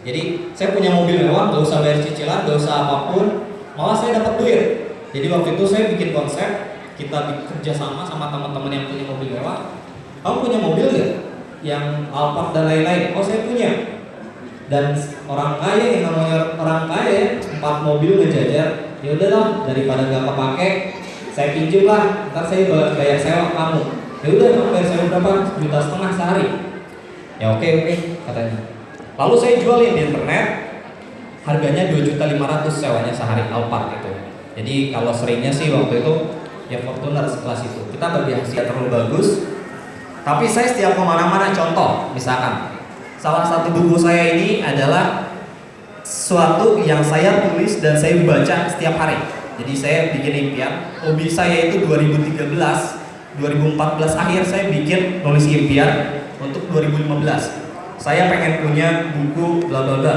Jadi saya punya mobil mewah, nggak usah bayar cicilan, nggak usah apapun, malah saya dapat duit. Jadi waktu itu saya bikin konsep, kita kerja sama teman-teman yang punya mobil mewah. Kamu punya mobil nggak? Yang Alphard dan lain-lain? Oh saya punya. Dan orang kaya yang namanya orang kaya, 4 mobil ngejajar. Ya udahlah, daripada nggak kepake, saya pinjam lah. Ntar saya bayar sewa kamu. Ya udah, kamu bayar sewa berapa? 1,5 juta sehari. Ya oke, katanya. Lalu saya jualin di internet, harganya 2.500.000 sewanya sehari Alphard itu. Jadi kalau seringnya sih waktu itu ya Fortuner sekelas itu. Kita bagi hasil terlalu bagus. Tapi saya setiap kemana-mana, contoh misalkan salah satu buku saya ini adalah suatu yang saya tulis dan saya baca setiap hari. Jadi saya bikin impian. Hobi saya itu 2013, 2014 akhir saya bikin nulis impian untuk 2015. Saya pengen punya buku bla bla bla.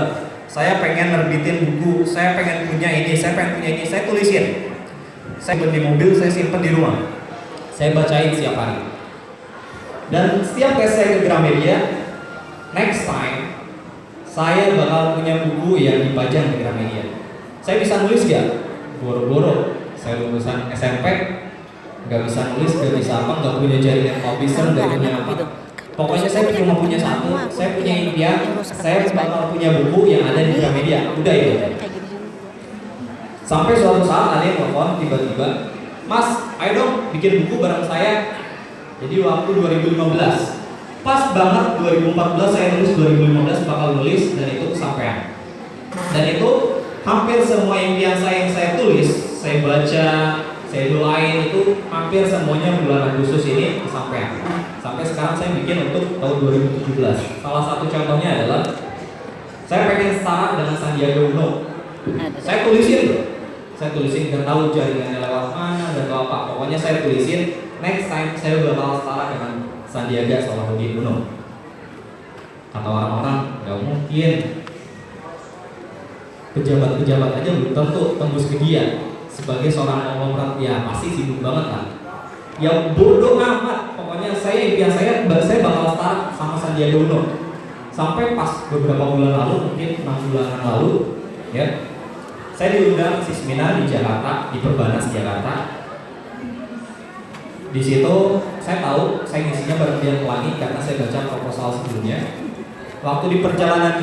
Saya pengen nerbitin buku, saya pengen punya ini, saya pengen punya ini, saya tulisin. Saya simpen di mobil, saya simpen di rumah. Saya bacain setiap hari. Dan setiap kali saya ke Gramedia, next time saya bakal punya buku yang dipajang di Gramedia. Saya bisa nulis gak? Boro-boro. Saya lulusan SMP, gak bisa nulis, gak bisa apa, gak punya jaringan publisher, gak punya apa. Pokoknya saya cuma punya satu, saya punya impian, saya bakal punya buku yang ada di Gramedia. Udah itu. Sampai suatu saat ada yang telepon tiba-tiba, Mas, ayo dong bikin buku bareng saya. Jadi waktu 2015, pas banget 2014 saya nulis, 2015 bakal nulis, dan itu kesampaian. Dan itu hampir semua impian saya yang saya tulis, saya baca, saya doain, itu hampir semuanya bulan Agustus ini kesampaian. Sampai sekarang saya bikin untuk tahun 2017. Salah satu contohnya adalah saya pengen setara dengan Sandiaga Uno. Saya tulisin, nggak tahu jaringannya lewat mana, nggak tahu apa. Pokoknya saya tulisin, next time saya bakal setara dengan Sandiaga Salahuddin Uno. Kata orang-orang, nggak mungkin. Pejabat-pejabat aja belum tentu tembus ke dia. Sebagai seorang konglomerat, ya pasti sibuk banget kan. Ya bodoh amat. Pokoknya impian saya bakal start sama Sandiaga Uno. Sampai pas beberapa bulan lalu, mungkin 6 bulanan lalu, ya, saya diundang seminar di Jakarta, di Perbanas Jakarta. Di situ saya tahu saya ngisinya bareng dia Pelangi karena saya baca proposal sebelumnya. Waktu di perjalanan